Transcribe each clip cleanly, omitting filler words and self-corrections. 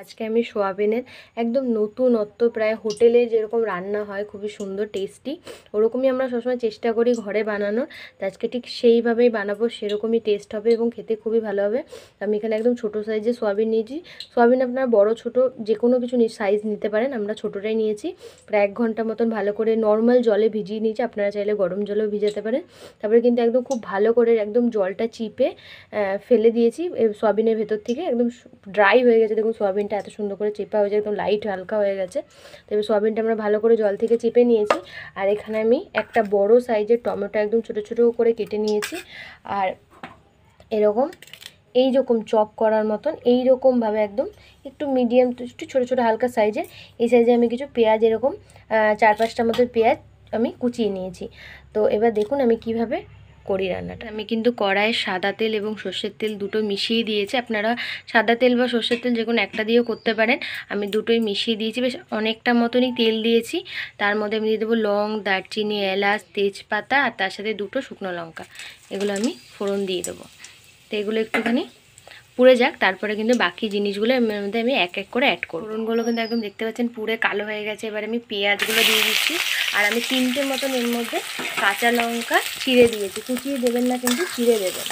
আজকে আমি সোয়াবিনের একদম নতুনত্ব প্রায় হোটেলে যেরকম রান্না হয় খুবই সুন্দর টেস্টি, ওরকমই আমরা সবসময় চেষ্টা করি ঘরে বানানোর। তো আজকে ঠিক সেইভাবেই বানাবো, সেরকমই টেস্ট হবে এবং খেতে খুবই ভালো হবে। আমি এখানে একদম ছোটো সাইজে সোয়াবিন নিয়েছি। সোয়াবিন আপনারা বড় ছোট যে কোনো কিছু সাইজ নিতে পারেন, আমরা ছোটোটাই নিয়েছি। প্রায় 1 ঘন্টা মতন ভালো করে নর্মাল জলে ভিজিয়ে নিয়েছি, আপনারা চাইলে গরম জলেও ভিজাতে পারেন। তারপরে কিন্তু একদম খুব ভালো করে একদম জলটা চিপে ফেলে দিয়েছি সোয়াবিনের ভেতর থেকে, একদম ড্রাই হয়ে গেছে। দেখুন সোয়াবিনটা এত সুন্দর করে চেপা হয়ে যায়, একদম লাইট হালকা হয়ে গেছে। তবে সোয়াবিনটা আমরা ভালো করে জল থেকে চেপে নিয়েছি। আর এখানে আমি একটা বড় সাইজের টমেটো একদম ছোটো ছোটো করে কেটে নিয়েছি। আর এরকম এইরকম চপ করার মতন এইরকমভাবে একদম একটু মিডিয়াম একটু ছোটো ছোটো হালকা সাইজের এই সাইজে আমি কিছু পেঁয়াজ এরকম 4-5টার মতো পেঁয়াজ আমি কুচিয়ে নিয়েছি। তো এবার দেখুন আমি কিভাবে করি রান্নাটা। আমি কিন্তু কড়াইয়ে সাদা তেল এবং সর্ষের তেল দুটো মিশিয়ে দিয়েছি। আপনারা সাদা তেল বা সর্ষের তেল যে কোনো একটা দিয়েও করতে পারেন। আমি দুটোই মিশিয়ে দিয়েছি, বেশ অনেকটা মতনই তেল দিয়েছি। তার মধ্যে আমি দিয়ে দেবো লং, দারচিনি, এলাচ, তেজপাতা আর তার সাথে 2টো শুকনো লঙ্কা, এগুলো আমি ফোড়ন দিয়ে দেবো। তো এগুলো একটুখানি পুড়ে যাক, তারপরে কিন্তু বাকি জিনিসগুলো এর মধ্যে আমি এক এক করে অ্যাড করব। ফোড়নগুলো কিন্তু একদম দেখতে পাচ্ছেন পুড়ে কালো হয়ে গেছে। এবার আমি পেঁয়াজগুলো দিয়ে দিচ্ছি। আর আমি 3টে মতন এর মধ্যে কাঁচা লঙ্কা চিড়ে দিয়েছি, কুচিয়ে দেবেন না কিন্তু চিড়ে দেবেন।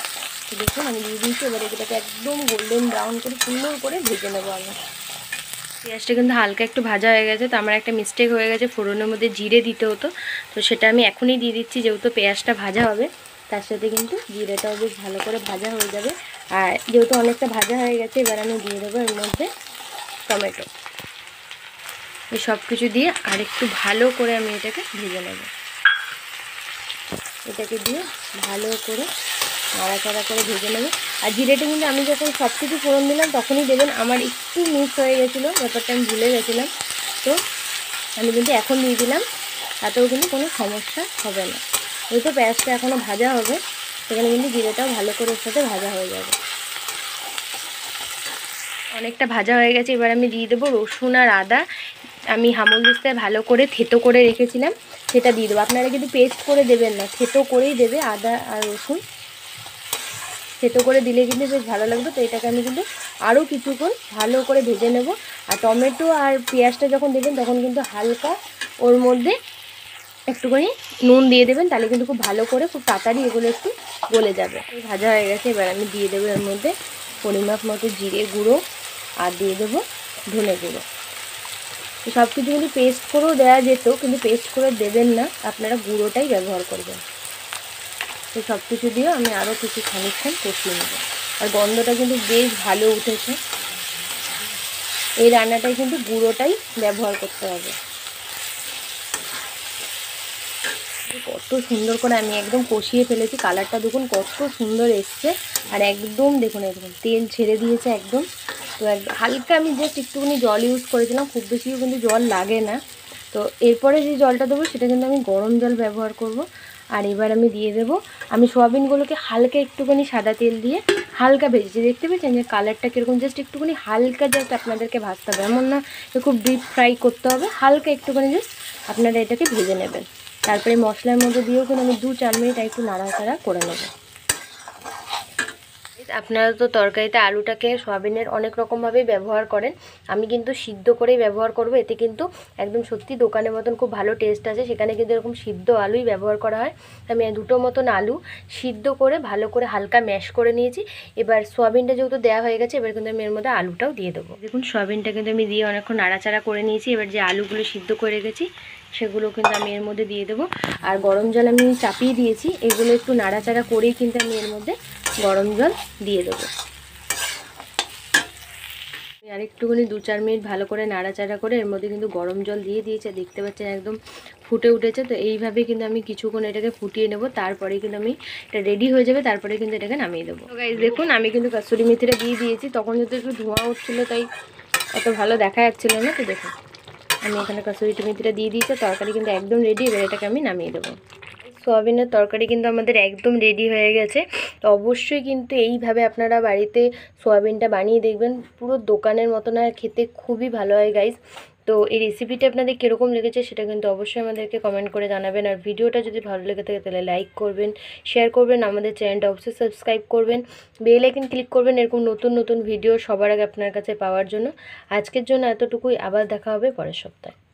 তো দেখুন আমি দিয়ে দিয়েছি। এবার এটাকে একদম গোল্ডেন ব্রাউন করে সুন্দর করে ভেজে নেবো আমি। পেঁয়াজটা কিন্তু হালকা একটু ভাজা হয়ে গেছে। তো আমার একটা মিস্টেক হয়ে গেছে, ফোড়নের মধ্যে জিরে দিতে হতো, তো সেটা আমি এখনই দিয়ে দিচ্ছি। যেহেতু পেঁয়াজটা ভাজা হবে তার সাথে কিন্তু জিরেটাও বেশ ভালো করে ভাজা হয়ে যাবে। আর যেহেতু অনেকটা ভাজা হয়ে গেছে, এবার আমি দিয়ে দেবো এর মধ্যে টমেটো। এই সব কিছু দিয়ে আরেকটু ভালো করে আমি এটাকে ভেজে নেব। এটাকে দিয়ে ভালো করে নাড়াচাড়া করে ভেজে নেব। আর জিরেটা কিন্তু আমি যখন সব কিছু ফোড়ন দিলাম তখনই দেবেন। আমার একটু মিস হয়ে গেছিলো, ব্যাপারটা আমি ভুলে গেছিলাম, তো আমি কিন্তু এখন দিয়ে দিলাম, তাতেও কিন্তু কোনো সমস্যা হবে না। যেহেতু পেঁয়াজটা এখনও ভাজা হবে, সেখানে কিন্তু জিরেটাও ভালো করে ওর সাথে ভাজা হয়ে যাবে। অনেকটা ভাজা হয়ে গেছে। এবার আমি দিয়ে দেবো রসুন আর আদা। আমি হামলদিস্তায় ভালো করে থেতো করে রেখেছিলাম, সেটা দিয়ে দেবো। আপনারা কিন্তু পেস্ট করে দেবেন না, থেতো করেই দেবে আদা আর রসুন। থেতো করে দিলে কিন্তু বেশ ভালো লাগবে। তো এটাকে আমি কিন্তু আরও কিছুক্ষণ ভালো করে ভেজে নেব। আর টমেটো আর পেঁয়াজটা যখন দেবেন তখন কিন্তু হালকা ওর মধ্যে একটুখানি নুন দিয়ে দেবেন, তাহলে কিন্তু খুব ভালো করে খুব তাড়াতাড়ি এগুলো একটু গলে যাবে। ভাজা হয়ে গেছে। এবার আমি দিয়ে দেবো এর মধ্যে পরিমাপ মতো জিরে গুঁড়ো আর দিয়ে দেবো ধনে গুঁড়ো। সব কিছু কিন্তু পেস্ট করেও দেওয়া যেত, কিন্তু পেস্ট করে দেবেন না, আপনারা গুঁড়োটাই ব্যবহার করবেন। তো সব কিছু দিয়ে আমি আরও কিছু খানিকক্ষণ কষিয়ে নেব। আর গন্ধটা কিন্তু বেশ ভালো উঠেছে। এই রান্নাটায় কিন্তু গুঁড়োটাই ব্যবহার করতে হবে। কত সুন্দর করে আমি একদম কষিয়ে ফেলেছি, কালারটা দেখুন কত সুন্দর এসছে। আর একদম দেখুন একদম তেল ছেড়ে দিয়েছে একদম। তো হালকা আমি জাস্ট একটুখানি জল ইউজ করেছিলাম, খুব বেশিও কিন্তু জল লাগে না। তো এরপরে যে জলটা দেবো সেটা কিন্তু আমি গরম জল ব্যবহার করব। আর এবার আমি দিয়ে দেবো, আমি সোয়াবিনগুলোকে হালকা একটুখানি সাদা তেল দিয়ে হালকা ভেজেছি। দেখতে পেয়েছেন যে কালারটা কীরকম, জাস্ট একটুখানি হালকা জাস্ট আপনাদেরকে ভাজতে হবে, এমন না যে খুব ডিপ ফ্রাই করতে হবে, হালকা একটুখানি জাস্ট আপনারা এটাকে ভেজে নেবেন। তারপরে মশলার মধ্যে দিয়েও কিন্তু আমি 2-4 মিনিট একটু নাড়াচাড়া করে নেব। আপনারা তো তরকারিতে আলুটাকে সোয়াবিনের অনেক রকমভাবেই ব্যবহার করেন, আমি কিন্তু সিদ্ধ করেই ব্যবহার করব। এতে কিন্তু একদম সত্যি দোকানের মতন খুব ভালো টেস্ট আছে। সেখানে কিন্তু এরকম সিদ্ধ আলুই ব্যবহার করা হয়। আমি 2টো মতন আলু সিদ্ধ করে ভালো করে হালকা ম্যাশ করে নিয়েছি। এবার সোয়াবিনটা যেহেতু দেওয়া হয়ে গেছে, এবার কিন্তু আমি এর মধ্যে আলুটাও দিয়ে দেবো। দেখুন সোয়াবিনটা কিন্তু আমি দিয়ে অনেকক্ষণ নাড়াচাড়া করে নিয়েছি। এবার যে আলুগুলো সিদ্ধ করে রেখেছি সেগুলো কিন্তু আমি এর মধ্যে দিয়ে দেবো। আর গরম জল আমি চাপিয়ে দিয়েছি, এগুলো একটু নাড়াচাড়া করেই কিন্তু আমি এর মধ্যে গরম জল দিয়ে দেবো। আর একটুখানি 2-4 মিনিট ভালো করে নাড়াচাড়া করে এর মধ্যে কিন্তু গরম জল দিয়ে দিয়েছে। দেখতে পাচ্ছেন একদম ফুটে উঠেছে। তো এইভাবে কিন্তু আমি কিছুক্ষণ এটাকে ফুটিয়ে নেব, তারপরে কিন্তু আমি এটা রেডি হয়ে যাবে, তারপরে কিন্তু এটাকে নামিয়ে দেবো। তো গাইস দেখুন আমি কিন্তু কাসুরি মেথিটা দিয়ে দিয়েছি, তখন যেহেতু একটু ধোঁয়া উঠছিলো তাই অত ভালো দেখা যাচ্ছিলো না। তো দেখুন আমি এখানে কাসুরি মেথিটা দিয়ে দিয়েছি, তরকারি কিন্তু একদম রেডি। এবার এটাকে আমি নামিয়ে দেবো। সোয়াবিনের তরকারি কিন্তু আমাদের একদম রেডি হয়ে গেছে। তো অবশ্যই কিন্তু এইভাবে আপনারা বাড়িতে সোয়াবিনটা বানিয়ে দেখবেন, পুরো দোকানের মতন আর খেতে খুবই ভালো হয় গাইস। তো এই রেসিপিটা আপনাদের কীরকম লেগেছে সেটা কিন্তু অবশ্যই আমাদেরকে কমেন্ট করে জানাবেন। আর ভিডিওটা যদি ভালো লেগে থাকে তাহলে লাইক করবেন, শেয়ার করবেন, আমাদের চ্যানেলটা অবশ্যই সাবস্ক্রাইব করবেন, বেল আইকন ক্লিক করবেন এরকম নতুন নতুন ভিডিও সবার আগে আপনার কাছে পাওয়ার জন্য। আজকের জন্য এতটুকুই, আবার দেখা হবে পরের সপ্তাহে।